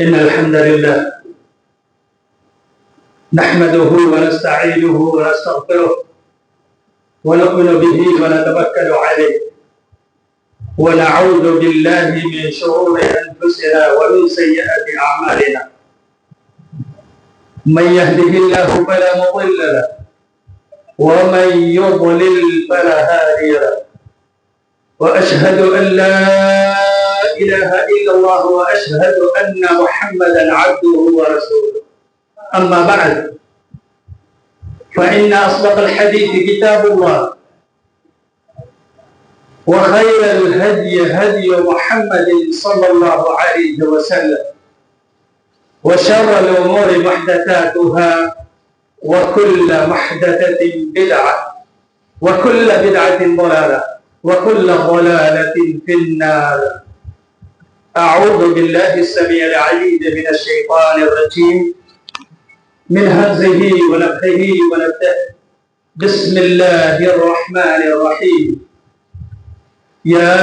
إن الحمد لله نحمده ونستعينه ونستغفره ونؤمن به ونتوكل عليه ونعوذ بالله من شرور أنفسنا ومن سيئات أعمالنا من يهده الله فلا مضل له ومن يضلل فلا هادي له وأشهد أن لا إله إلا الله وأشهد أن محمدا عبده ورسوله أما بعد فإن أصدق الحديث كتاب الله وخير الهدي هدي محمد صلى الله عليه وسلم وشر الأمور محدثاتها وكل محدثة بدعة وكل بدعة ضلالة وكل ضلالة في النار. أعوذ بالله السميع العليم من الشيطان الرجيم من همزه ونفخه ونفثه. بسم الله الرحمن الرحيم. يا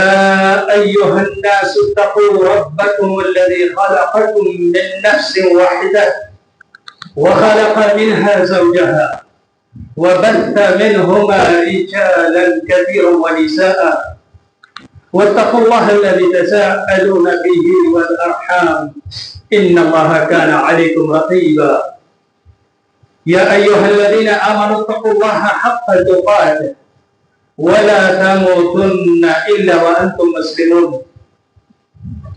أيها الناس اتقوا ربكم الذي خلقكم من نفس واحدة وخلق منها زوجها وبث منهما رجالا كثيرا ونساء واتقوا الله الذي تساءلون به والأرحام إن الله كان عليكم رقيبا. يا أيها الذين آمنوا اتقوا الله حق تقاته ولا تموتن إلا وأنتم مسلمون.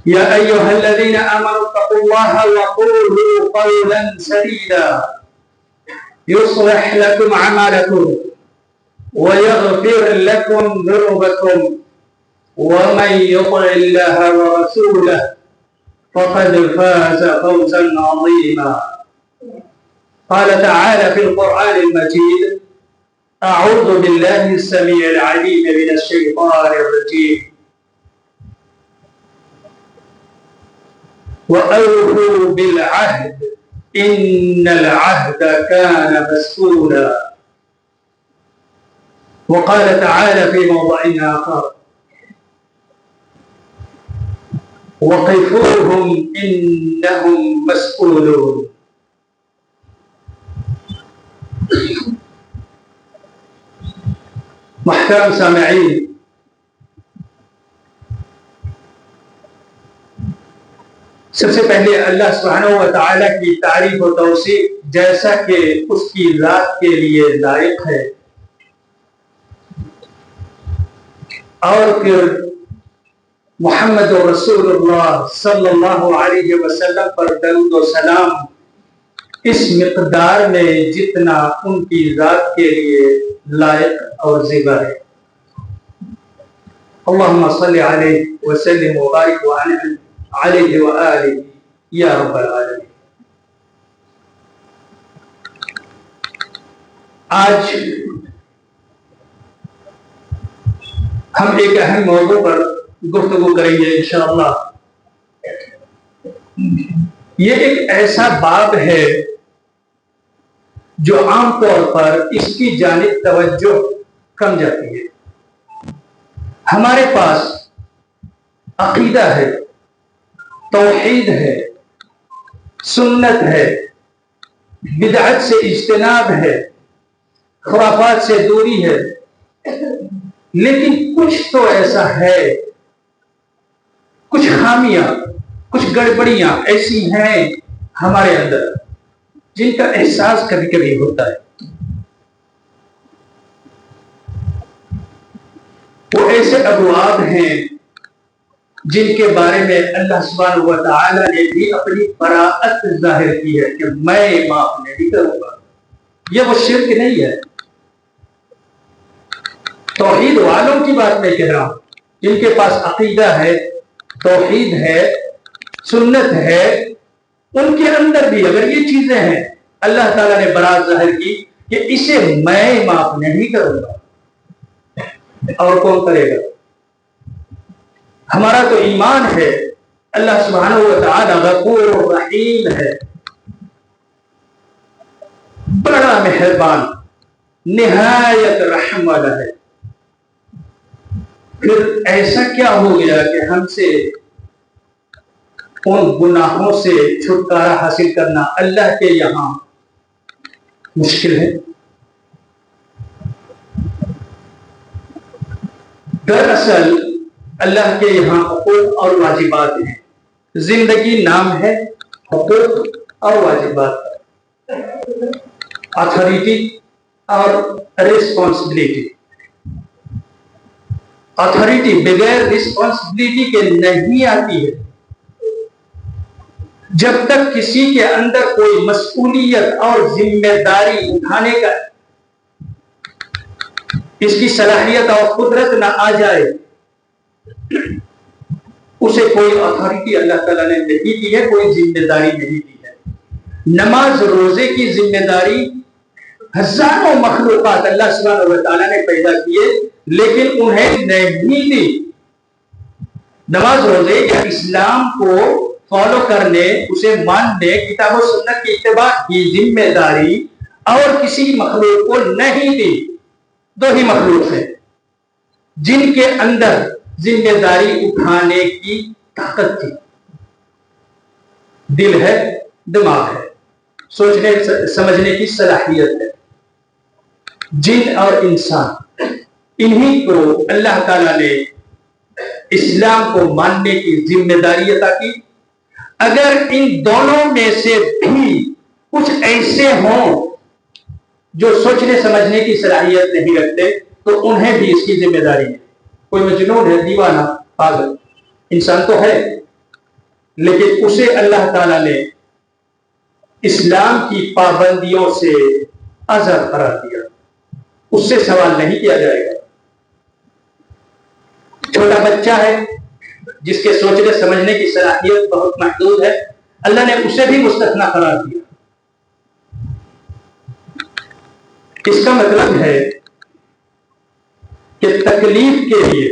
يا أيها الذين آمنوا اتقوا الله وقولوا قولا سديدا يصلح لكم أعمالكم ويغفر لكم ذنوبكم ومن يطع الله ورسوله فقد فاز فوزا عظيما. قال تعالى في القرآن المجيد: أعوذ بالله السميع العليم من الشيطان الرجيم. وأوفوا بالعهد إن العهد كان مسؤولا. وقال تعالى في موضع آخر: وقفوهم إنهم مسؤولون. محترم سامعین، سب سے پہلے اللہ سبحانہ و تعالیٰ کی تعریف و توصیف جیسا کہ اس کی ذات کے لیے لائق ہے، اور پھر محمد رسول اللہ صلی اللہ علیہ وسلم پر درود و سلام اس مقدار میں جتنا ان کی ذات کے لیے لائق اور زیبا ہے۔ اللہم صلی علیہ وسلم وبارک وانعم علیہ وآلہ یا رب العالمین۔ آج ہم ایک اہم موضوع پر گفتگو کریں گے انشاءاللہ۔ یہ ایک ایسا باب ہے جو عام طور پر اس کی جانب توجہ کم جاتی ہے۔ ہمارے پاس عقیدہ ہے، توحید ہے، سنت ہے، بدعت سے اجتناب ہے، خرافات سے دوری ہے، لیکن کچھ تو ایسا ہے، کچھ خامیاں، کچھ گڑبڑیاں ایسی ہیں ہمارے اندر جن کا احساس کبھی کبھی ہوتا ہے۔ وہ ایسے ابواب ہیں جن کے بارے میں اللہ سبحانہ و تعالی نے بھی اپنی براءت ظاہر کی ہے کہ میں معاف نہیں کروں گا۔ یہ وہ شرک نہیں ہے۔ توحید والوں کی بات میں کہہ رہا ہوں، جن کے پاس عقیدہ ہے، توحید ہے، سنت ہے، ان کے اندر بھی اگر یہ چیزیں ہیں اللہ تعالیٰ نے برات ظاہر کی کہ اسے میں معاف نہیں کروں گا، اور کون کرے گا؟ ہمارا تو ایمان ہے اللہ سبحانہ و تعالیٰ غفور رحیم ہے، بڑا مہربان، نہایت رحم والا ہے۔ پھر ایسا کیا ہو گیا کہ ہم سے ان گناہوں سے چھٹکارا حاصل کرنا اللہ کے یہاں مشکل ہے۔ دراصل اللہ کے یہاں حقوق اور واجبات ہیں۔ زندگی نام ہے حقوق اور واجبات، اتھارٹی اور ریسپانسبلٹی۔ اتھارٹی بغیر رسپانسبلٹی کے نہیں آتی ہے۔ جب تک کسی کے اندر کوئی مسئولیت اور ذمہ داری اٹھانے کا اس کی صلاحیت اور قدرت نہ آ جائے، اسے کوئی اتھارٹی اللہ تعالیٰ نے نہیں دی ہے، کوئی ذمہ داری نہیں دی ہے۔ نماز روزے کی ذمہ داری ہزاروں مخلوقات اللہ سبحانہ و تعالیٰ نے پیدا کیے، لیکن انہیں نہیں دی۔ نماز روزے یا اسلام کو فالو کرنے، اسے ماننے، کتاب و سنت کی اتباع کی ذمہ داری اور کسی مخلوق کو نہیں دی۔ دو ہی مخلوق ہیں جن کے اندر ذمہ داری اٹھانے کی طاقت تھی، دل ہے، دماغ ہے، سوچنے سمجھنے کی صلاحیت ہے۔ جن اور انسان، انہی کو اللہ تعالیٰ نے اسلام کو ماننے کی ذمہ داری عطا کی۔ اگر ان دونوں میں سے بھی کچھ ایسے ہوں جو سوچنے سمجھنے کی صلاحیت نہیں رکھتے، تو انہیں بھی اس کی ذمہ داری ہے۔ کوئی مجنون ہے، دیوانہ، پاگل انسان تو ہے، لیکن اسے اللہ تعالیٰ نے اسلام کی پابندیوں سے آزاد قرار دیا، اس سے سوال نہیں کیا جائے گا۔ چھوٹا بچہ ہے جس کے سوچنے سمجھنے کی صلاحیت بہت محدود ہے، اللہ نے اسے بھی مستثنی قرار دیا۔ اس کا مطلب ہے کہ تکلیف کے لیے،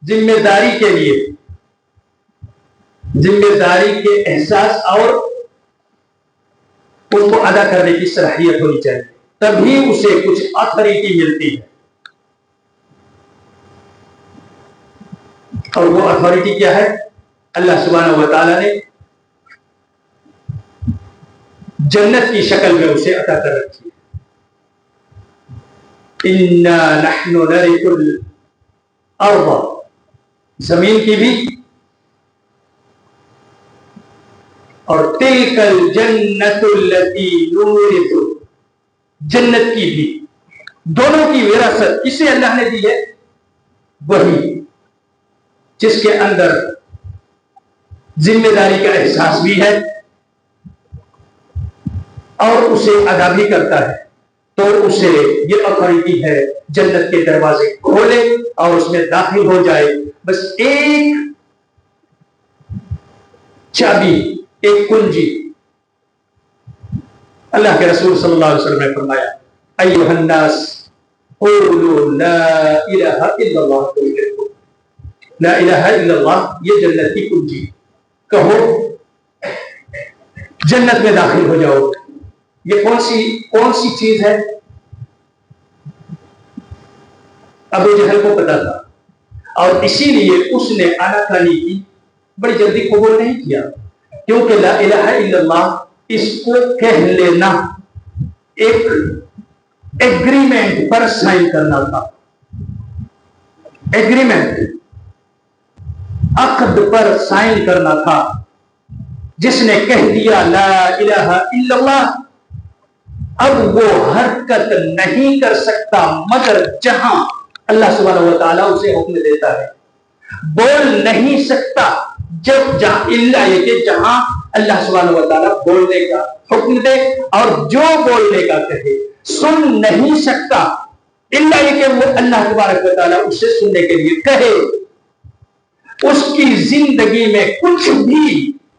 ذمہ داری کے لیے، ذمہ داری کے احساس اور اس کو ادا کرنے کی صلاحیت ہونی چاہیے، تبھی اسے کچھ اتھارٹی ملتی ہے۔ اور وہ اتھارٹی کیا ہے؟ اللہ سبحانہ و تعالیٰ نے جنت کی شکل میں اسے عطا کر رکھی ہے۔ اِنَّا نَحْنُ نَرِثُ الْأَرْضَ، زمین کی بھی اور تِلْكَ الْجَنَّةُ الَّتِي نُورِثُ، جنت کی بھی، دونوں کی وراثت کسے اللہ نے دی ہے؟ وہی جس کے اندر ذمہ داری کا احساس بھی ہے اور اسے ادا بھی کرتا ہے، تو اسے یہ اتھارٹی ہے جنت کے دروازے کھولے اور اس میں داخل ہو جائے۔ بس ایک چابی، ایک کنجی، اللہ کے رسول صلی اللہ علیہ وسلم نے فرمایا، ایھا الناس قولوا لا الہ الا اللہ، لا الہ الا اللہ، یہ جنت کی کنجی، کہو جنت میں داخل ہو جاؤ۔ یہ کون سی چیز ہے؟ ابو جہل کو پتا تھا، اور اسی لیے اس نے آناکانی کی بڑی جلدی قبول نہیں کیا، کیونکہ لا الہ الا اللہ اس کو کہہ لینا ایک ایگریمنٹ پر سائن کرنا تھا، ایگریمنٹ، عقد پر سائن کرنا تھا۔ جس نے کہہ دیا لا الہ الا اللہ، اب وہ حرکت نہیں کر سکتا مگر جہاں اللہ سبحانہ و تعالیٰ اسے حکم دیتا ہے، بول نہیں سکتا الا یہ کہ جہاں اللہ سبحانہ و تعالیٰ بولنے کا حکم دے، اور جو بولنے کا کہے۔ سن نہیں سکتا الا یہ کہ وہ اللہ تبارک و تعالیٰ اس سے سننے کے لیے کہے۔ اس کی زندگی میں کچھ بھی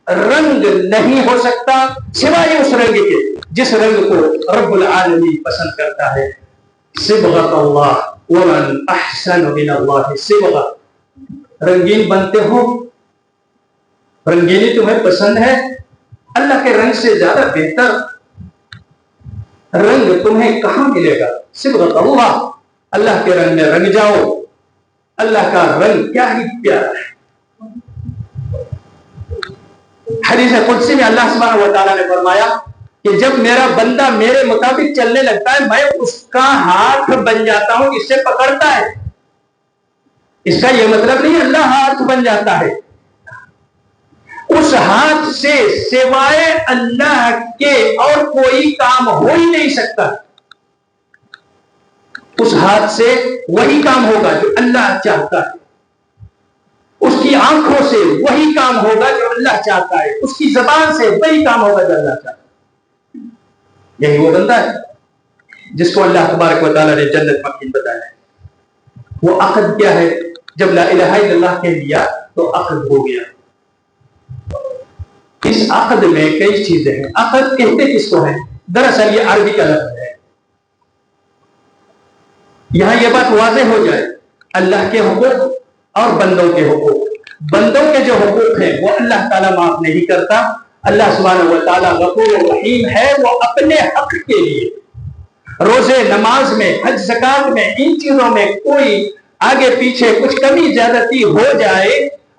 رنگ نہیں ہو سکتا سوائے اس رنگ کے جس رنگ کو رب العالمین پسند کرتا ہے۔ صبغۃ اللہ ومن احسن من اللہ صبغہ، رنگین بنتے ہو، رنگینی تمہیں پسند ہے، اللہ کے رنگ سے زیادہ بہتر رنگ تمہیں کہاں ملے گا؟ صبغۃ اللہ، اللہ کے رنگ میں رنگ جاؤ۔ اللہ کا رنگ کیا ہی پیارا ہے۔ حدیث قدسی میں اللہ سبحانہ و تعالیٰ نے فرمایا کہ جب میرا بندہ میرے مطابق چلنے لگتا ہے، میں اس کا ہاتھ بن جاتا ہوں، اس سے پکڑتا ہے۔ اس کا یہ مطلب نہیں اللہ ہاتھ بن جاتا ہے، اس ہاتھ سے سوائے اللہ کے اور کوئی کام ہو ہی نہیں سکتا۔ اس ہاتھ سے وہی کام ہوگا جو اللہ چاہتا ہے، اس کی آنکھوں سے وہی کام ہوگا جو اللہ چاہتا ہے، اس کی زبان سے وہی کام ہوگا جو اللہ چاہتا ہے۔ یہی وہ بندہ ہے جس کو اللہ تبارک و تعالیٰ نے جنت مکین بتایا ہے۔ وہ عقد کیا ہے؟ جب لا الہ الا اللہ کہہ دیا تو عقد ہو گیا۔ اس عقد میں کئی چیزیں ہیں۔ عقد کہتے کس کو ہے؟ دراصل یہ عربی کا لفظ ہے۔ یہاں یہ بات واضح ہو جائے، اللہ کے حقوق اور بندوں کے حقوق۔ بندوں کے جو حقوق ہیں وہ اللہ تعالیٰ معاف نہیں کرتا۔ اللہ سبحانہ و تعالیٰ غفور و رحیم ہے، وہ اپنے حق کے لیے روزے، نماز میں، حج، زکات میں، ان چیزوں میں کوئی آگے پیچھے کچھ کمی زیادتی ہو جائے،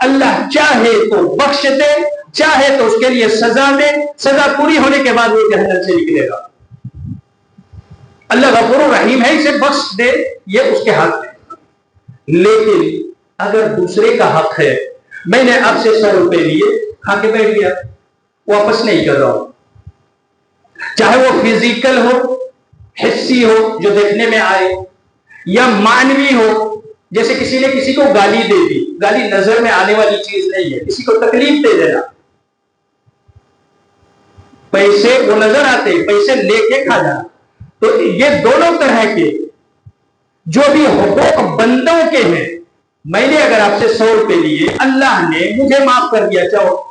اللہ چاہے تو بخش دے، چاہے تو اس کے لیے سزا دے، سزا پوری ہونے کے بعد وہ جہنم سے نکلے گا۔ اللہ غفور رحیم ہے، اسے بخش دے، یہ اس کے ہاتھ میں۔ لیکن اگر دوسرے کا حق ہے، میں نے آپ سے 100 روپے لیے، کھا کے بیٹھ گیا، واپس نہیں کر رہا ہوں، چاہے وہ فزیکل ہو، حسی ہو جو دیکھنے میں آئے، یا معنوی ہو، جیسے کسی نے کسی کو گالی دے دی۔ گالی نظر میں آنے والی چیز نہیں ہے، کسی کو تکلیف دے دینا۔ پیسے وہ نظر آتے، پیسے لے کے کھا جانا۔ تو یہ دونوں طرح کے جو بھی حقوق بندوں کے ہیں، میں نے اگر آپ سے 100 روپے لیے، اللہ نے مجھے معاف کر دیا، چاہو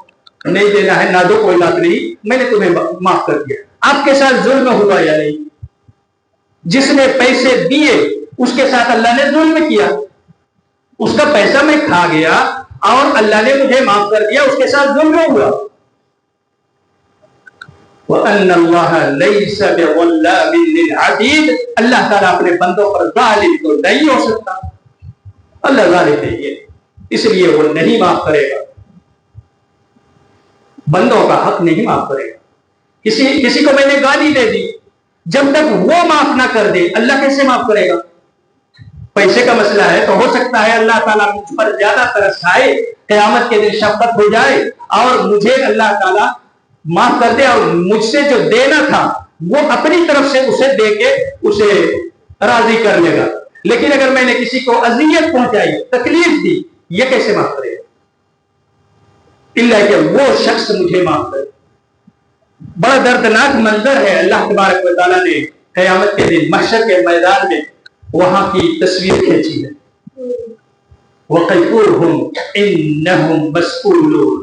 نہیں دینا ہے نہ دو، کوئی بات نہیں، میں نے تمہیں معاف کر دیا۔ آپ کے ساتھ ظلم ہوا یا نہیں؟ جس نے پیسے دیے اس کے ساتھ اللہ نے ظلم کیا، اس کا پیسہ میں کھا گیا اور اللہ نے مجھے معاف کر دیا، اس کے ساتھ ظلم ہوا۔ وَأَنَّ اللَّهَ لَيْسَ بِظَلَّامٍ لِلْعَبِيدِ، اللہ تعالیٰ اپنے بندوں پر ظالم تو نہیں ہو سکتا، اللہ ظالم نہیں ہے، اس لیے وہ نہیں معاف کرے گا، بندوں کا حق نہیں معاف کرے گا۔ کسی کو میں نے گالی دے دی، جب تک وہ معاف نہ کر دے اللہ کیسے معاف کرے گا؟ پیسے کا مسئلہ ہے تو ہو سکتا ہے اللہ تعالیٰ مجھ پر زیادہ ترس کھائے، قیامت کے دن شفقت ہو جائے اور مجھے اللہ تعالیٰ معاف کر دے، اور مجھ سے جو دینا تھا وہ اپنی طرف سے اسے دے کے اسے راضی کر لے گا۔ لیکن اگر میں نے کسی کو اذیت پہنچائی، تکلیف دی، یہ کیسے معاف کرے گا؟ اللہ کہ وہ شخص مجھے معاف کرے۔ بڑا دردناک منظر ہے، اللہ تبارک و تعالیٰ نے قیامت کے دن محشر کے میدان میں وہاں کی تصویر کھینچی ہے۔ وَقِفُوهُمْ إِنَّهُمْ مَسْئُولُونَ،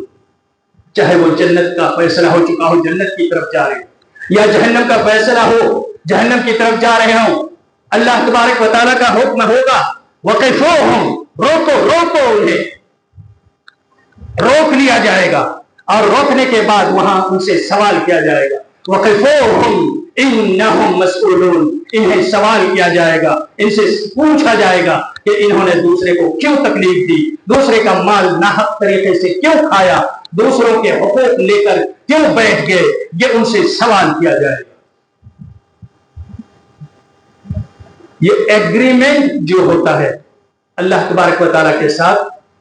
چاہے وہ جنت کا فیصلہ ہو چکا ہو، جنت کی طرف جا رہے ہوں، یا جہنم کا فیصلہ ہو، جہنم کی طرف جا رہے ہوں، اللہ تبارک و تعالیٰ کا حکم ہوگا وَقِفُوهُمْ، روکو انہیں، روک لیا جائے گا، اور روکنے کے بعد وہاں ان سے سوال کیا جائے گا۔ وَقِفُوهُمْ إِنَّهُمْ مَسْئُولُونَ، انہیں سوال کیا جائے گا، ان سے پوچھا جائے گا کہ انہوں نے دوسرے کو کیوں تکلیف دی، دوسرے کا مال ناحق طریقے سے کیوں کھایا، دوسروں کے حقوق لے کر کیوں بیٹھ گئے، یہ ان سے سوال کیا جائے گا۔ یہ ایگریمنٹ جو ہوتا ہے اللہ تبارک و تعالیٰ کے ساتھ،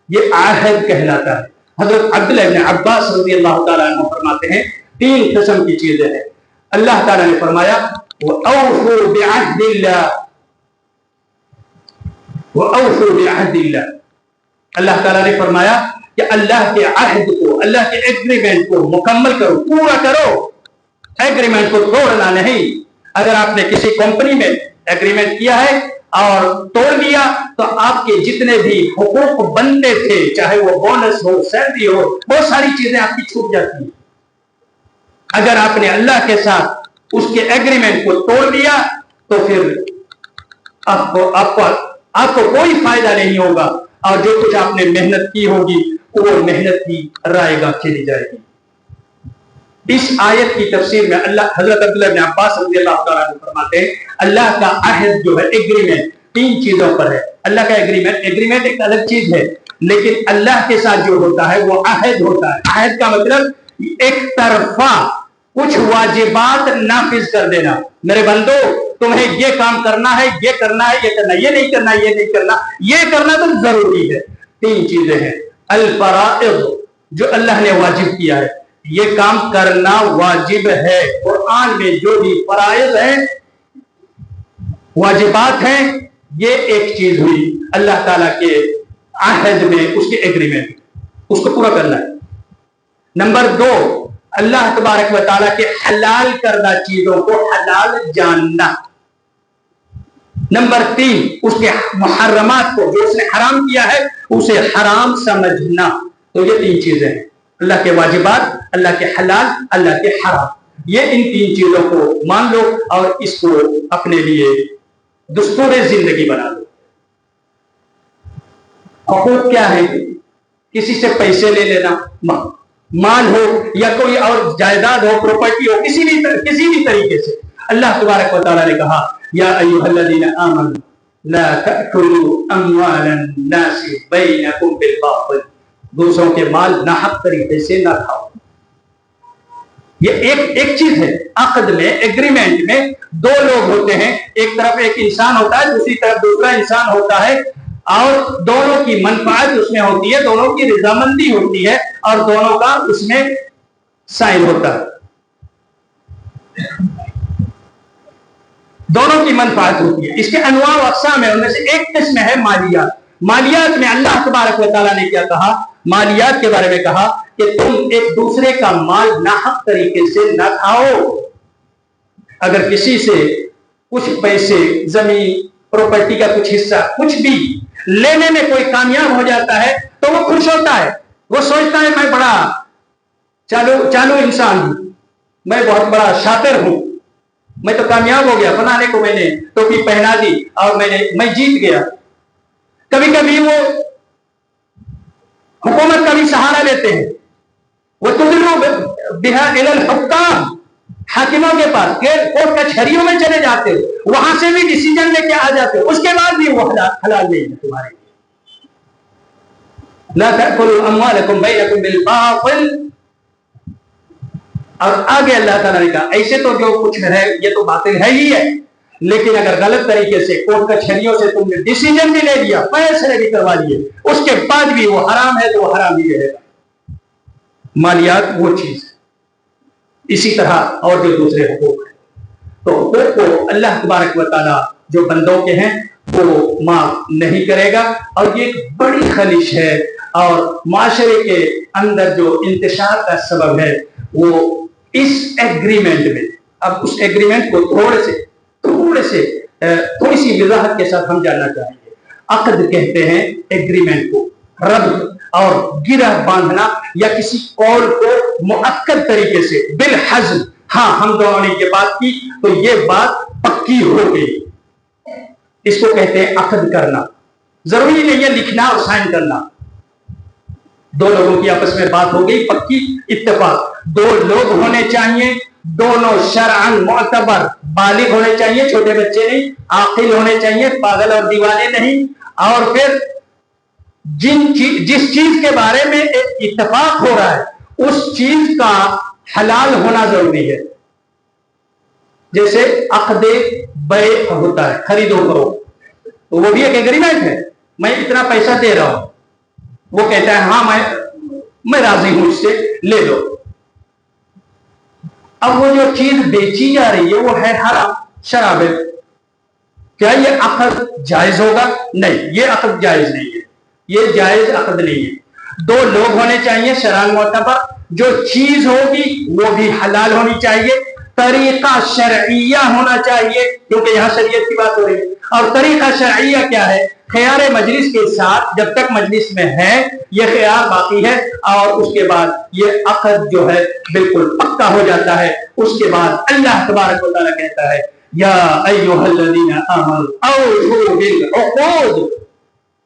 یہ عہد کہلاتا ہے۔ حضرت عبداللہ ابن عباس رضی اللہ تعالیٰ عنہ فرماتے ہیں 3 قسم کی چیزیں ہیں۔ اللہ تعالیٰ نے فرمایا وَأَوْفُوا بِعَهْدِ اللَّهِ، وَأَوْفُوا بِعَهْدِ اللَّهِ، اللہ تعالیٰ نے فرمایا کہ اللہ کے عہد کو، اللہ کے ایگریمنٹ کو مکمل کرو، پورا کرو، ایگریمنٹ کو توڑنا نہیں۔ اگر آپ نے کسی کمپنی میں ایگریمنٹ کیا ہے اور توڑ دیا تو آپ کے جتنے بھی حقوق بنتے تھے، چاہے وہ بونس ہو، سیلری ہو، بہت ساری چیزیں آپ کی چھوٹ جاتی ہیں۔ اگر آپ نے اللہ کے ساتھ اس کے ایگریمنٹ کو توڑ دیا تو پھر آپ کو کوئی فائدہ نہیں ہوگا، اور جو کچھ آپ نے محنت کی ہوگی وہ محنت کی رائے گاہ چلی جائے گی۔ اس آیت کی تفسیر میں حضرت عبداللہ بن عباس رضی اللہ تعالیٰ عنہ فرماتے ہیں اللہ کا عہد جو ہے، ایگریمنٹ 3 چیزوں پر ہے۔ اللہ کا ایگریمنٹ ایک الگ چیز ہے، لیکن اللہ کے ساتھ جو ہوتا ہے وہ عہد ہوتا ہے۔ عہد کا مطلب ایک طرفہ کچھ واجبات نافذ کر دینا. میرے بندو تمہیں یہ کام کرنا ہے، یہ کرنا ہے، یہ کرنا، یہ نہیں کرنا، یہ نہیں کرنا، یہ کرنا تو ضروری ہے. 3 چیزیں ہیں. الفرائض، جو اللہ نے واجب کیا ہے، یہ کام کرنا واجب ہے. قرآن میں جو بھی فرائض ہیں، واجبات ہیں، یہ ایک چیز ہوئی اللہ تعالیٰ کے عہد میں، اس کے ایگریمنٹ، اس کو پورا کرنا ہے. نمبر 2، اللہ تبارک و تعالیٰ کے حلال کردہ چیزوں کو حلال جاننا. نمبر 3، اس کے محرمات کو، جو اس نے حرام کیا ہے، اسے حرام سمجھنا. تو یہ 3 چیزیں ہیں، اللہ کے واجبات، اللہ کے حلال، اللہ کے حرام. یہ ان 3 چیزوں کو مان لو اور اس کو اپنے لیے دستور زندگی بنا لو. حقوق کیا ہے؟ کسی سے پیسے لے لینا، مال ہو یا کوئی اور جائیداد ہو، پراپرٹی ہو، کسی بھی طریقے سے. اللہ تبارک و تعالیٰ نے کہا یا ایھا الذین آمنوا لا تأکلوا اموال الناس بینکم بالباطل، دوسروں کے مال ناحق طریقے سے نہ کھاؤ. یہ ایک چیز ہے. عقد میں، ایگریمنٹ میں 2 لوگ ہوتے ہیں، ایک طرف ایک انسان ہوتا ہے، دوسری طرف دوسرا انسان ہوتا ہے، اور دونوں کی منفعت اس میں ہوتی ہے، دونوں کی رضامندی ہوتی ہے، اور دونوں کا اس میں سائن ہوتا ہے. دونوں کی منفعت ہوتی ہے. اس کے انواع و اقسام ہیں، ان میں سے ایک قسم ہے مالیات. مالیات میں اللہ تبارک و تعالیٰ نے کیا کہا؟ مالیات کے بارے میں کہا کہ تم ایک دوسرے کا مال ناحق طریقے سے نہ کھاؤ. اگر کسی سے کچھ پیسے، زمین، پراپرٹی کا کچھ حصہ، کچھ بھی لینے میں کوئی کامیاب ہو جاتا ہے تو وہ خوش ہوتا ہے، وہ سوچتا ہے میں بڑا چالو انسان ہوں، میں بہت بڑا شاطر ہوں، میں تو کامیاب ہو گیا، فلانے کو میں نے ٹوپی پہنا دی اور میں جیت گیا. کبھی کبھی وہ حکومت کا بھی سہارا لیتے ہیں. وہ تدلو بہا الی الحکام، حاکموں کے پاس کورٹ کچہریوں میں چلے جاتے ہو، وہاں سے بھی ڈیسیجن لے کے آ جاتے ہو، اس کے بعد بھی وہ حلال نہیں ہے تمہارے لیے. لا تأکلوا اموالکم بینکم بالباطل. اور آگے اللہ تعالیٰ نے کہا ایسے تو جو کچھ ہے یہ تو باطل ہے ہی ہے، لیکن اگر غلط طریقے سے کورٹ کچہریوں سے تم نے ڈیسیجن بھی لے لیا، فیصلے بھی کروا لیے، اس کے بعد بھی وہ حرام ہے تو وہ حرام ہی رہے گا. مالیات وہ چیز ہے. اسی طرح اور جو دوسرے حقوق ہیں، تو حقوق کو اللہ تبارک و تعالیٰ جو بندوں کے ہیں وہ معاف نہیں کرے گا. اور یہ ایک بڑی خلش ہے، اور معاشرے کے اندر جو انتشار کا سبب ہے وہ اس ایگریمنٹ میں. اب اس ایگریمنٹ کو تھوڑی سی وضاحت کے ساتھ ہم جاننا چاہیں گے. عقد کہتے ہیں ایگریمنٹ کو، ربط اور گرہ باندھنا، یا کسی قول کو مؤکد طریقے سے بالحزم، ہاں ہم دونوں نے یہ بات کی تو یہ بات پکی ہو گئی، اس کو کہتے ہیں عقد کرنا. ضروری نہیں ہے لکھنا اور سائن کرنا. 2 لوگوں کی آپس میں بات ہو گئی، پکی اتفاق. 2 لوگ ہونے چاہیے، دونوں شرعاً معتبر، بالغ ہونے چاہیے، چھوٹے بچے نہیں، عاقل ہونے چاہیے، پاگل اور دیوانے نہیں. اور پھر جس چیز کے بارے میں اتفاق ہو رہا ہے اس چیز کا حلال ہونا ضروری ہے. جیسے عقد بیع ہوتا ہے، خرید و فروخت، تو وہ بھی ایک ایگریمنٹ ہے. میں اتنا پیسہ دے رہا ہوں، وہ کہتا ہے ہاں میں راضی ہوں، اس سے لے لو. اب وہ جو چیز بیچی جا رہی ہے وہ ہے حرام، شراب. کیا یہ عقد جائز ہوگا؟ نہیں، یہ عقد جائز نہیں ہے، یہ جائز عقد نہیں ہے. 2 لوگ ہونے چاہیے شرعاً معتبر، جو چیز ہوگی وہ بھی حلال ہونی چاہیے، طریقہ شرعیہ ہونا چاہیے، کیونکہ یہاں شریعت کی بات ہو رہی ہے. اور طریقہ شرعیہ کیا ہے؟ خیار مجلس کے ساتھ جب تک مجلس میں ہے یہ خیار باقی ہے، اور اس کے بعد یہ عقد جو ہے بالکل پکا ہو جاتا ہے. اس کے بعد اللہ تبارک و تعالیٰ کہتا ہے یا ایھا الذین آمنوا اوفوا بالعقود.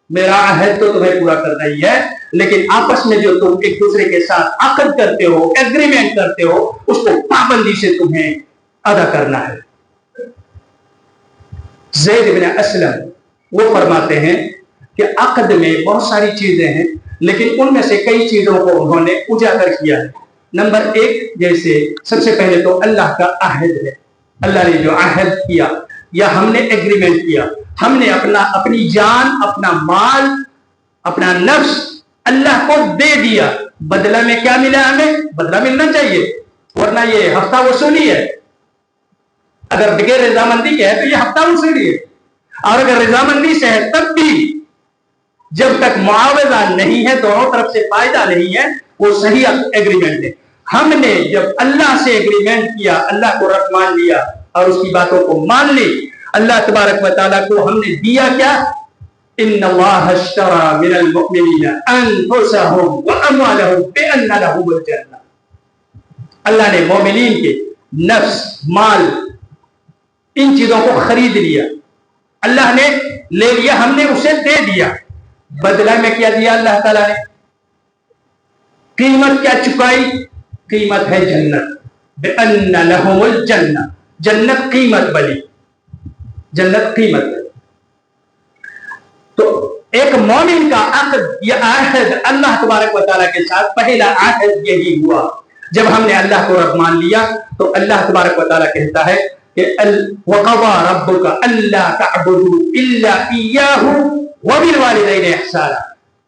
میرا عہد تو تمہیں پورا کرنا ہی ہے، لیکن آپس میں جو تم ایک دوسرے کے ساتھ عقد کرتے ہو، ایگریمنٹ کرتے ہو، اس کو پابندی سے تمہیں ادا کرنا ہے. زید بن اسلم وہ فرماتے ہیں کہ عقد میں بہت ساری چیزیں ہیں، لیکن ان میں سے کئی چیزوں کو انہوں نے اجاگر کیا ہے. نمبر ایک، جیسے سب سے پہلے تو اللہ کا عہد ہے. اللہ نے جو عہد کیا یا ہم نے ایگریمنٹ کیا، ہم نے اپنی جان، اپنا مال، اپنا نفس اللہ کو دے دیا. بدلہ میں کیا ملا؟ ہمیں بدلہ ملنا چاہیے، ورنہ یہ ہفتہ وصولی ہے. اگر بغیر رضامندی کے ہے تو یہ ہفتہ وصولی ہے، اور اگر رضامندی سے ہے تب بھی جب تک معاوضہ نہیں ہے، دونوں طرف سے فائدہ نہیں ہے، وہ صحیح ایگریمنٹ ہے. ہم نے جب اللہ سے ایگریمنٹ کیا، اللہ کو رب مان لیا اور اس کی باتوں کو مان لی، اللہ تبارک و تعالیٰ کو ہم نے دیا کیا؟ ان اللہ اشترى من المؤمنین انفسهم واموالهم بان لهم الجنہ. اللہ نے مومنین کے نفس، مال، ان چیزوں کو خرید لیا. اللہ نے لے لیا، ہم نے اسے دے دیا. بدلہ میں کیا دیا اللہ تعالیٰ نے؟ قیمت کیا چکائی؟ قیمت ہے جنت. بِأَنَّ لَهُمُ الْجَنَّةِ، جنت قیمت بنی، جنت قیمت بنی. تو ایک مومن کا عقد یا عہد اللہ تبارک و تعالیٰ کے ساتھ، پہلا عہد یہی ہوا. جب ہم نے اللہ کو رب مان لیا تو اللہ تبارک و تعالیٰ کہتا ہے کہ وَقَضَىٰ رَبُّكَ أَلَّا تَعْبُدُوا إِلَّا إِيَّاهُ وَبِالْوَالِدَيْنِ إِحْسَانًا.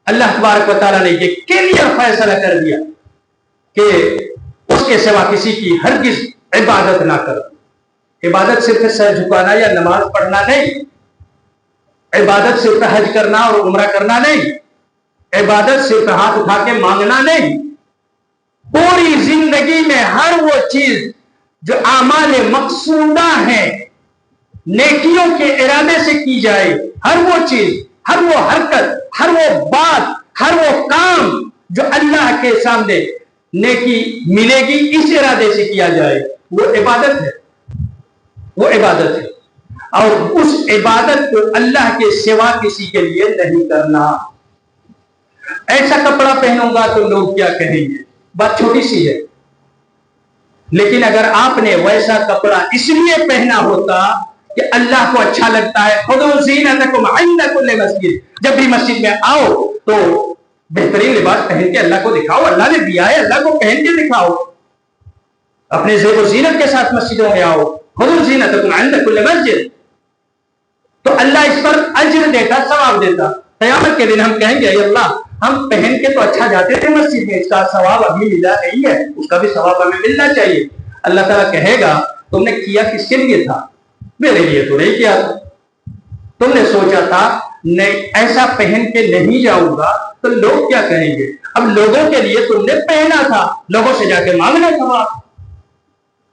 اللہ تبارک و تعالیٰ نے یہ کلیئر فیصلہ کر دیا کہ اس کے سوا کسی کی ہرگز عبادت نہ کرو. عبادت صرف سر جھکانا یا نماز پڑھنا نہیں، عبادت صرف حج کرنا اور عمرہ کرنا نہیں، عبادت صرف ہاتھ اٹھا کے مانگنا نہیں. پوری زندگی میں ہر وہ چیز جو اعمال مقصودہ ہیں، نیکیوں کے ارادے سے کی جائے، ہر وہ چیز، ہر وہ حرکت، ہر وہ بات، ہر وہ کام جو اللہ کے سامنے نیکی ملے گی اس ارادے سے کیا جائے، وہ عبادت ہے، وہ عبادت ہے. اور اس عبادت کو اللہ کے سوا کسی کے لیے نہیں کرنا. ایسا کپڑا پہنوں گا تو لوگ کیا کہیں گے؟ بات چھوٹی سی ہے، لیکن اگر آپ نے ویسا کپڑا اس لیے پہنا ہوتا کہ اللہ کو اچھا لگتا ہے، خُذُوا زِینَتَکُمْ عِنْدَ کُلِّ مسجد، جب بھی مسجد میں آؤ تو بہترین لباس پہن کے اللہ کو دکھاؤ، اللہ نے دیا ہے، اللہ کو پہن کے دکھاؤ، اپنے زیب و زینت کے ساتھ مسجدوں میں آؤ. خُذُوا زِینَتَکُمْ عِنْدَ کُلِّ مسجد، تو اللہ اس پر اجر دیتا، ثواب دیتا. قیامت کے دن ہم کہیں گے اے اللہ، ہم پہن کے تو اچھا جاتے تھے مسجد میں، اس کا ثواب ابھی ملا نہیں ہے، اس کا بھی ثواب ہمیں ملنا چاہیے. اللہ تعالیٰ کہے گا تم نے کیا کس کے لیے تھا؟ میرے لیے تو نہیں کیا تھا. تم نے سوچا تھا نہیں ایسا پہن کے نہیں جاؤں گا تو لوگ کیا کہیں گے. اب لوگوں کے لیے تم نے پہنا تھا، لوگوں سے جا کے مانگنا ثواب،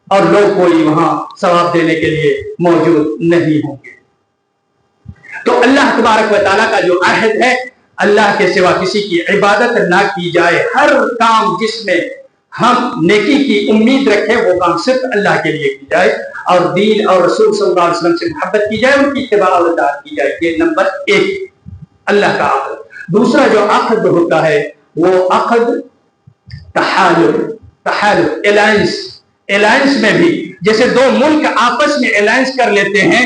اور لوگ کوئی وہاں ثواب دینے کے لیے موجود نہیں ہوں گے. تو اللہ تبارک و تعالیٰ کا جو عہد ہے، اللہ کے سوا کسی کی عبادت نہ کی جائے. ہر کام جس میں ہم نیکی کی امید رکھیں وہ کام صرف اللہ کے لیے کی جائے، اور دین اور رسول صلی اللہ علیہ وسلم سے محبت کی جائے، ان کی اتباع اور اطاعت کی جائے. یہ نمبر ایک اللہ کا عقد. دوسرا جو عقد ہوتا ہے وہ عقد تحالف، الائنس میں بھی جیسے دو ملک آپس میں الائنس کر لیتے ہیں،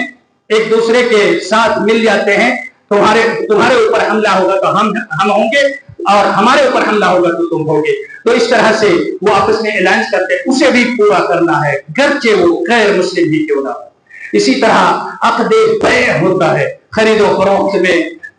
ایک دوسرے کے ساتھ مل جاتے ہیں. تمہارے اوپر حملہ ہوگا تو ہم ہوں گے، اور ہمارے اوپر حملہ ہوگا تو تم ہوگے. تو اس طرح سے وہ آپس میں الائنس کرتے ہیں، اسے بھی پورا کرنا ہے گرچہ وہ غیر مسلم بھی کیوں نہ ہو. اسی طرح عقد بیع ہوتا ہے، خرید و فروخت میں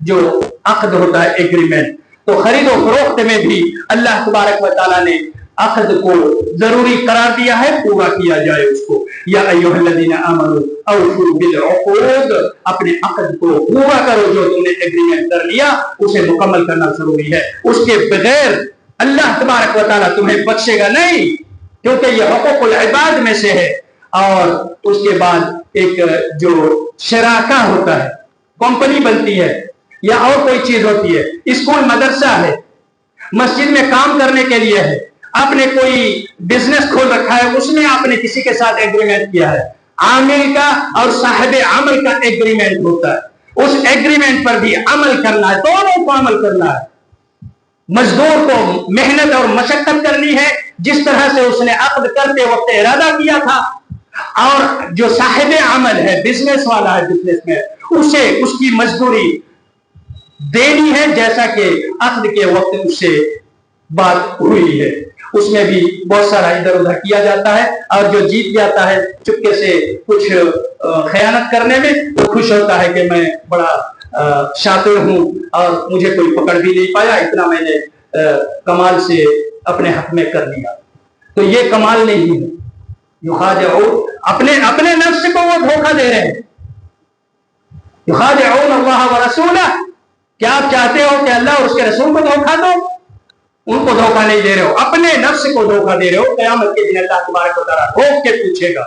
جو عقد ہوتا ہے ایگریمنٹ. تو خرید و فروخت میں بھی اللہ تبارک و تعالیٰ نے عقد کو ضروری قرار دیا ہے، پورا کیا جائے اس کو. یا ایھا الذین آمنوا اوفوا بالعقود، اپنے عقد کو پورا کرو، جو تم نے ایگریمنٹ کر لیا اسے مکمل کرنا ضروری ہے. اس کے بغیر اللہ تبارک و تعالیٰ تمہیں بخشے گا نہیں، کیونکہ یہ حقوق العباد میں سے ہے. اور اس کے بعد ایک جو شراکہ ہوتا ہے، کمپنی بنتی ہے یا اور کوئی چیز ہوتی ہے، اسکول مدرسہ ہے، مسجد میں کام کرنے کے لیے ہے، آپ نے کوئی بزنس کھول رکھا ہے، اس میں آپ نے کسی کے ساتھ ایگریمنٹ کیا ہے، عامل کا اور صاحب عمل کا ایگریمنٹ ہوتا ہے. اس ایگریمنٹ پر بھی عمل کرنا ہے، دونوں کو عمل کرنا ہے. مزدور کو محنت اور مشقت کرنی ہے جس طرح سے اس نے عقد کرتے وقت ارادہ کیا تھا، اور جو صاحب عمل ہے، بزنس والا ہے، بزنس میں اسے اس کی مزدوری دینی ہے جیسا کہ عقد کے وقت اس سے بات ہوئی ہے. اس میں بھی بہت سارا ادھر ادھر کیا جاتا ہے، اور جو جیت جاتا ہے چپکے سے کچھ خیانت کرنے میں، وہ خوش ہوتا ہے کہ میں بڑا شاطر ہوں اور مجھے کوئی پکڑ بھی نہیں پایا، اتنا میں نے کمال سے اپنے حق میں کر لیا۔ تو یہ کمال نہیں ہے، یخادعون اپنے نفس کو وہ دھوکہ دے رہے ہیں۔ یخادعون اللہ ورسولہ، کیا آپ چاہتے ہو کہ اللہ اور اس کے رسول کو دھوکہ دو؟ ان کو دھوکہ نہیں دے رہے ہو، اپنے نفس کو دھوکہ دے رہے ہو۔ قیامت کے دن اللہ تبارک و تعالیٰ ٹھوک کے پوچھے گا،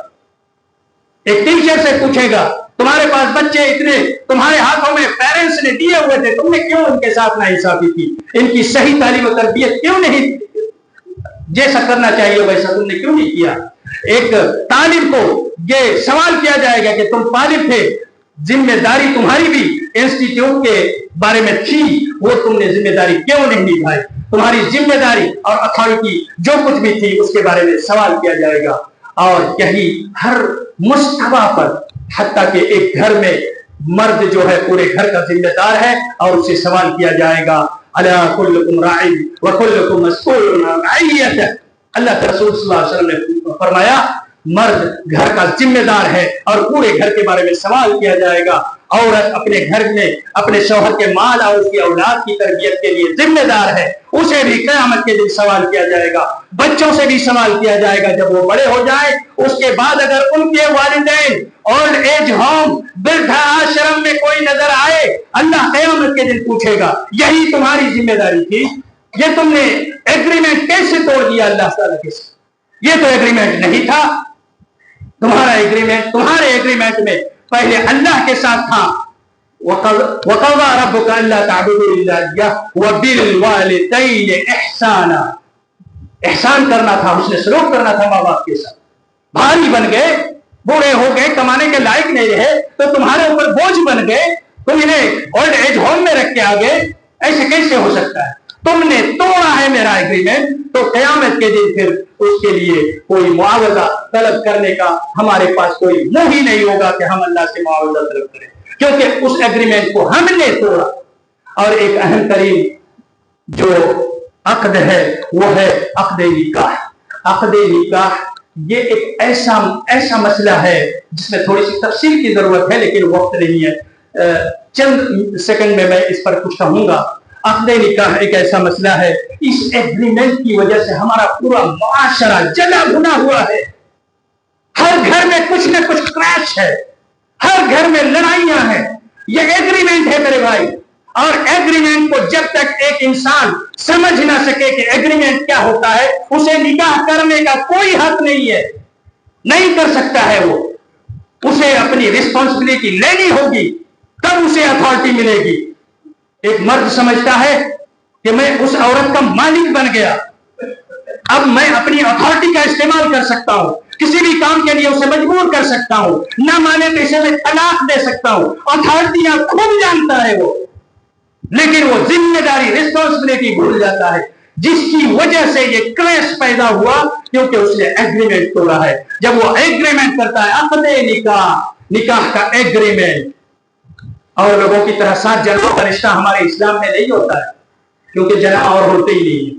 ایک ٹیچر سے پوچھے گا، تمہارے پاس بچے اتنے تمہارے ہاتھوں میں پیرنٹس نے دیے ہوئے تھے، تم نے کیوں ان کے ساتھ ناانصافی کی؟ ان کی صحیح تعلیم و تربیت کیوں نہیں، جیسا کرنا چاہیے ویسا تم نے کیوں نہیں کیا؟ ایک طالب کو یہ سوال کیا جائے گا کہ تم طالب تھے، ذمہ داری تمہاری بھی انسٹیٹیوٹ کے بارے میں تھی، وہ تم نے ذمہ داری کیوں نہیں نبھائی؟ تمہاری ذمہ داری اور اتھارٹی جو کچھ بھی تھی اس کے بارے میں سوال کیا جائے گا۔ اور یہی ہر مستوی پر، حتیٰ کہ ایک گھر میں مرد جو ہے پورے گھر کا ذمہ دار ہے اور اسے سوال کیا جائے گا، الا کلکم راع وکلکم مسئول عن رعیتہ۔ اللہ کے رسول صلی اللہ علیہ وسلم نے فرمایا مرد گھر کا ذمہ دار ہے اور پورے گھر کے بارے میں سوال کیا جائے گا۔ عورت اپنے گھر میں اپنے شوہر کے مال اور اس کی اولاد کی تربیت کے لیے ذمہ دار ہے، اسے بھی قیامت کے دن سوال کیا جائے گا۔ بچوں سے بھی سوال کیا جائے گا جب وہ بڑے ہو جائے، اس کے بعد اگر ان کے والدین اولڈ ایج ہوم وردھا آشرم میں کوئی نظر آئے، اللہ قیامت کے دن پوچھے گا یہی تمہاری ذمہ داری تھی، یہ تم نے ایگریمنٹ کیسے توڑ دیا اللہ تعالیٰ کے ساتھ؟ یہ تو ایگریمنٹ نہیں تھا، تمہارا ایگریمنٹ، تمہارے ایگریمنٹ میں پہلے اللہ کے ساتھ تھا، وَقَضَى رَبُّكَ أَلَّا تَعْبُدُوا إِلَّا إِيَّاهُ وَبِالْوَالِدَيْنِ إِحْسَانًا، احسان کرنا تھا، حسن سلوک کرنا تھا ماں باپ کے ساتھ۔ بھاری بن گئے، بوڑھے ہو گئے، کمانے کے لائق نہیں رہے تو تمہارے اوپر بوجھ بن گئے، تم انہیں اولڈ ایج ہوم میں رکھ کے آگے، ایسے کیسے ہو سکتا ہے؟ تم نے توڑا ہے میرا ایگریمنٹ، تو قیامت کے دن پھر اس کے لیے کوئی معاوضہ طلب کرنے کا ہمارے پاس کوئی منہ ہی نہیں ہوگا کہ ہم اللہ سے معاوضہ طلب کریں، کیونکہ اس ایگریمنٹ کو ہم نے توڑا۔ اور ایک اہم ترین جو عقد ہے وہ ہے عقد نکاح۔ عقد نکاح یہ ایک ایسا مسئلہ ہے جس میں تھوڑی سی تفصیل کی ضرورت ہے، لیکن وقت نہیں ہے، چند سیکنڈ میں اس پر کچھ کہوں گا۔ عقد نکاح ایک ایسا مسئلہ ہے، اس ایگریمنٹ کی وجہ سے ہمارا پورا معاشرہ جلا بھنا ہوا ہے، ہر گھر میں کچھ نہ کچھ کریش ہے، ہر گھر میں لڑائیاں ہیں، یہ ایگریمنٹ ہے میرے بھائی۔ اور ایگریمنٹ کو جب تک ایک انسان سمجھ نہ سکے کہ ایگریمنٹ کیا ہوتا ہے، اسے نکاح کرنے کا کوئی حق نہیں ہے، نہیں کر سکتا ہے وہ، اسے اپنی رسپانسبلٹی لینی ہوگی، تب اسے اتھارٹی ملے گی۔ ایک مرد سمجھتا ہے کہ میں اس عورت کا مالک بن گیا، اب میں اپنی اتھارٹی کا استعمال کر سکتا ہوں، کسی بھی کام کے لیے اسے مجبور کر سکتا ہوں، نہ مانے تو اسے میں طلاق دے سکتا ہوں، اتھارٹیاں خود جانتا ہے وہ، لیکن وہ ذمہ داری رسپانسبلٹی بھول جاتا ہے، جس کی وجہ سے یہ کلیش پیدا ہوا کیونکہ اس نے ایگریمنٹ توڑا ہے۔ جب وہ ایگریمنٹ کرتا ہے، عقد نکاح کا ایگریمنٹ، اور لوگوں کی طرح 7 جنوں کا رشتہ ہمارے اسلام میں نہیں ہوتا ہے، کیونکہ جنہ اور ہوتے ہی نہیں ہے،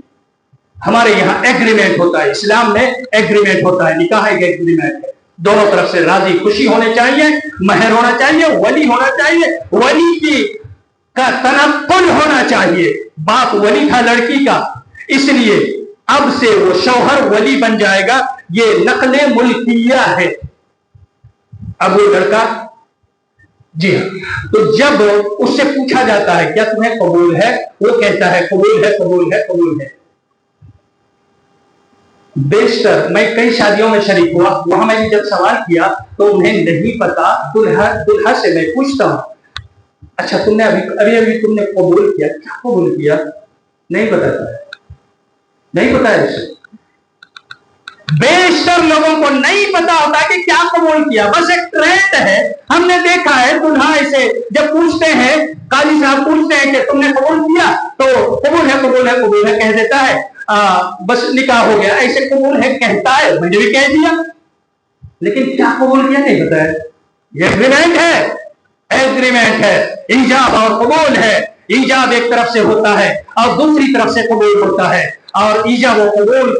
ہمارے یہاں ایگریمنٹ ہوتا ہے، اسلام میں ایگریمنٹ ہوتا ہے، نکاح ایک ایگریمنٹ ہے، دونوں طرف سے راضی خوشی ہونے چاہیے، مہر ہونا چاہیے، ولی ہونا چاہیے، ولی کا تنقل ہونا چاہیے، باپ ولی تھا لڑکی کا، اس لیے اب سے وہ شوہر ولی بن جائے گا، یہ نقل ملکیہ ہے۔ اب وہ لڑکا، جی ہاں، تو جب اس سے پوچھا جاتا ہے کیا تمہیں قبول ہے، وہ کہتا ہے قبول ہے، قبول ہے، قبول ہے۔ بیشتر میں کئی شادیوں میں شریک ہوا، وہاں میں نے جب سوال کیا تو انہیں نہیں پتا، دلہا سے میں پوچھتا ہوں اچھا تم نے ابھی تم نے قبول کیا، کیا قبول کیا؟ نہیں بتاتا ہے، نہیں پتا ہے اسے۔ بیشتر لوگوں کو نہیں پتا ہوتا کہ کیا قبول کیا، بس ایک ٹرینڈ ہے، ہم نے دیکھا ہے دلہا اسے جب پوچھتے ہیں، قاضی صاحب پوچھتے ہیں کہ تم نے قبول کیا تو قبول ہے، قبول ہے، قبول ہے کہہ دیتا ہے، بس نکاح ہو گیا، ایسے قبول ہے کہتا ہے، میں نے بھی کہہ دیا، لیکن کیا قبول کیا نہیں پتا ہے۔ یہ ایگریمنٹ ہے، ایگریمنٹ ہے، ایجاب اور قبول ہے، ایجاب ایک طرف سے ہوتا ہے اور دوسری طرف سے قبول ہوتا ہے، اور ایجاب و قبول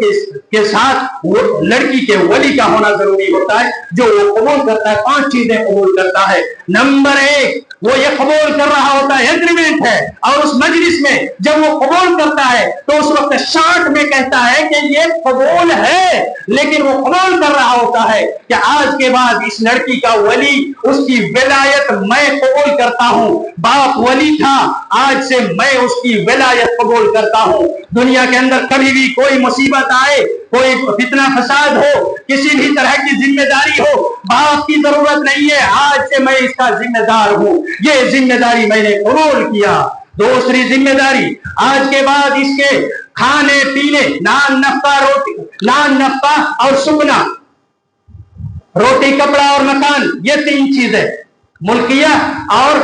کے ساتھ وہ لڑکی کے ولی کا ہونا ضروری ہوتا ہے، جو وہ قبول کرتا ہے 5 چیزیں قبول کرتا ہے۔ نمبر 1 وہ یہ قبول کر رہا ہوتا ہے ایگریمنٹ ہے، اور اس مجلس میں جب وہ قبول کرتا ہے تو اس وقت شارٹ میں کہتا ہے کہ یہ قبول ہے، لیکن وہ قبول کر رہا ہوتا ہے کہ آج کے بعد اس لڑکی کا ولی، اس کی ولایت میں قبول کرتا ہوں۔ باپ ولی تھا، آج سے میں اس کی ولایت قبول کرتا ہوں۔ دنیا کے اندر کبھی بھی کوئی مصیبت آئے، کوئی فتنہ فساد ہو، کسی بھی طرح کی ذمہ داری ہو، باپ کی ضرورت نہیں ہے، آج سے میں اس کا ذمہ دار ہوں، یہ ذمہ داری میں نے قبول کیا۔ دوسری ذمہ داری، آج کے بعد اس کے کھانے پینے، نان نفقہ روٹی، نان نفقہ اور سکنا، روٹی کپڑا اور مکان، یہ 3 چیزیں، ملکیہ اور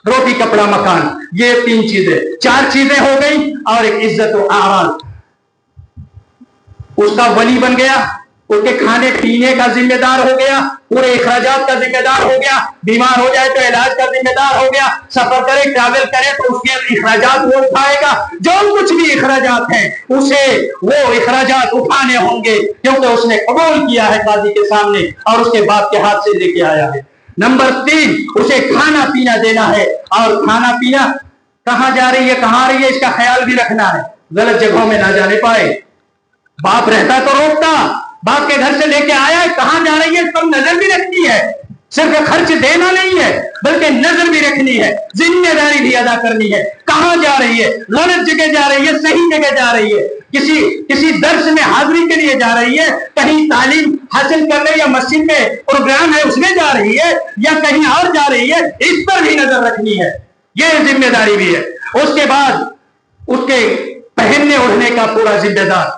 روٹی کپڑا مکان، یہ 3 چیزیں، 4 چیزیں ہو گئی، اور ایک عزت و اعراض۔ اس کا ولی بن گیا، اس کے کھانے پینے کا ذمہ دار ہو گیا، پورے اخراجات کا ذمہ دار ہو گیا، بیمار ہو جائے تو علاج کا ذمہ دار ہو گیا، سفر کرے ٹریول کرے تو اس کے اخراجات وہ اٹھائے گا، جو کچھ بھی اخراجات ہیں اسے وہ اخراجات اٹھانے ہوں گے، کیونکہ اس نے قبول کیا ہے قاضی کے سامنے اور اس کے باپ کے ہاتھ سے لے کے آیا ہے۔ نمبر 3 اسے کھانا پینا دینا ہے، اور کھانا پینا کہاں جا رہی ہے کہاں آ رہی ہے اس کا خیال بھی رکھنا ہے، غلط جگہوں میں نہ جانے پائے۔ باپ رہتا تو روکتا، باپ کے گھر سے لے کے آیا ہے، کہاں جا رہی ہے اس پر نظر بھی رکھنی ہے، صرف خرچ دینا نہیں ہے بلکہ نظر بھی رکھنی ہے، ذمہ داری بھی ادا کرنی ہے، کہاں جا رہی ہے، غلط جگہ جا رہی ہے صحیح جگہ جا رہی ہے، کسی درس میں حاضری کے لیے جا رہی ہے، کہیں تعلیم حاصل کرنے یا مسجد میں پروگرام ہے اس میں جا رہی ہے، یا کہیں اور جا رہی ہے، اس پر بھی نظر رکھنی ہے، یہ ذمہ داری بھی ہے۔ اس کے بعد اس کے پہننے اڑھنے کا پورا ذمہ دار،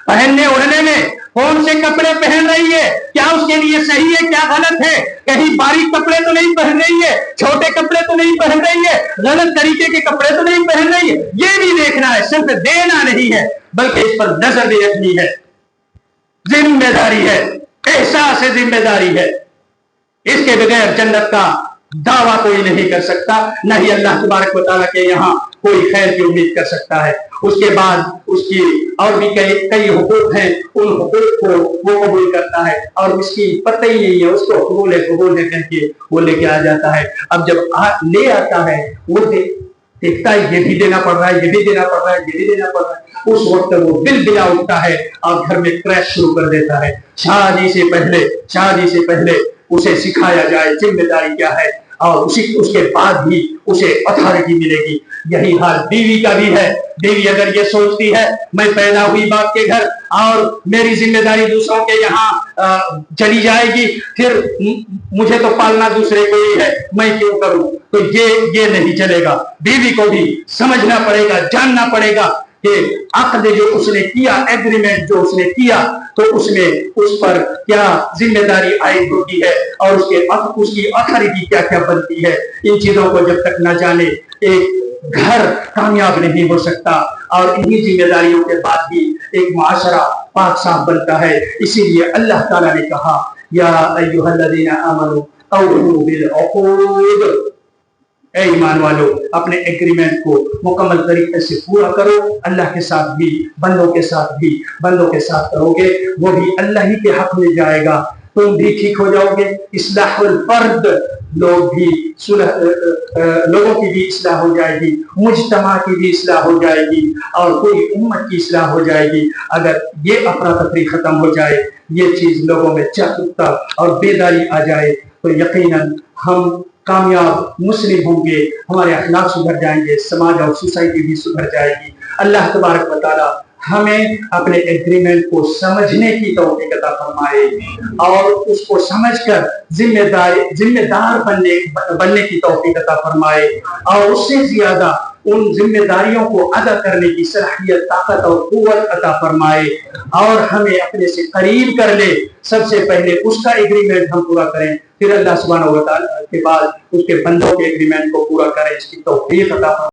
پہننے اڑھنے میں کون سے کپڑے پہن رہی ہے، کیا اس کے لیے صحیح ہے کیا غلط ہے، کہیں باریک کپڑے تو نہیں پہن رہی ہے، چھوٹے کپڑے تو نہیں پہن رہی ہے، غلط طریقے کے کپڑے تو نہیں پہن رہی ہے، یہ بھی دیکھنا ہے، صرف دینا نہیں ہے بلکہ اس پر نظر بھی رکھنی ہے۔ ذمہ داری ہے، احساس ذمہ داری ہے، اس کے بغیر جنت کا دعویٰ کوئی نہیں کر سکتا، نہ ہی اللہ تبارک و تعالیٰ کے یہاں کوئی خیر کی امید کر سکتا ہے۔ اس کے بعد اس کی اور بھی کئی حقوق ہیں، ان حقوق کو وہ قبول کرتا ہے، اور اس کی پتہ ہی نہیں ہے، اس کو قبول کر کے وہ لے کے آ جاتا ہے۔ اب جب لے آتا ہے وہ دیکھتا ہے یہ بھی دینا پڑ رہا ہے، یہ بھی دینا پڑ رہا ہے، یہ بھی دینا پڑ رہا ہے، اس وقت وہ دل بلا اٹھتا ہے اور گھر میں کریش شروع کر دیتا ہے۔ شادی سے پہلے اسے سکھایا جائے ذمہ داری کیا ہے، اور اس کے بعد ہی اسے اتھارٹی ملے گی۔ یہی حال بیوی کا بھی ہے۔ بیوی اگر یہ سوچتی ہے میں پیدا ہوئی باپ کے گھر اور میری ذمہ داری دوسروں کے یہاں چلی جائے گی، پھر مجھے تو پالنا دوسرے کو ہی ہے، میں کیوں کروں، تو یہ نہیں چلے گا۔ بیوی کو بھی سمجھنا پڑے گا، جاننا پڑے گا کہ عقد جو اس نے کیا، ایگریمنٹ جو اس نے کیا، تو اس میں اس پر کیا ذمہ داری عائد ہوتی ہے، اور اس کی اتھارٹی کیا کیا بنتی ہے۔ ان چیزوں کو جب تک نہ جانے ایک گھر کامیاب نہیں ہو سکتا، اور انہی ذمہ داریوں کے بعد ہی ایک معاشرہ پاک صاف بنتا ہے۔ اسی لیے اللہ تعالیٰ نے کہا یا ایھا الذین آمنوا اوفوا بالعقود، اے ایمان والو اپنے ایگریمنٹ کو مکمل طریقے سے پورا کرو، اللہ کے ساتھ بھی بندوں کے ساتھ کرو گے وہ بھی اللہ ہی کے حق میں جائے گا، تم بھی ٹھیک ہو جاؤ گے، اصلاح الفرد، لوگوں کی بھی اصلاح ہو جائے گی، مجتمع کی بھی اصلاح ہو جائے گی، اور کوئی امت کی اصلاح ہو جائے گی۔ اگر یہ افراتفری ختم ہو جائے، یہ چیز لوگوں میں جاگرکتا اور بیداری آ جائے، تو یقیناً ہم کامیاب مسلم ہوں گے، ہمارے اخلاق سدھر جائیں گے، سماج اور سوسائٹی بھی سدھر جائے گی۔ اللہ تبارک و تعالی ہمیں اپنے ایگریمنٹ کو سمجھنے کی توفیق عطا فرمائے، اور اس کو سمجھ کر ذمہ دار بننے کی توفیق عطا فرمائے، اور اس سے زیادہ ان ذمہ داریوں کو ادا کرنے کی صلاحیت، طاقت اور قوت عطا فرمائے، اور ہمیں اپنے سے قریب کر لے۔ سب سے پہلے اس کا ایگریمنٹ ہم پورا کریں، پھر اللہ سبحانہ و تعالیٰ کے بعد اس کے بندوں کے ایگریمنٹ کو پورا کریں، اس کی توفیق عطا فرمائے۔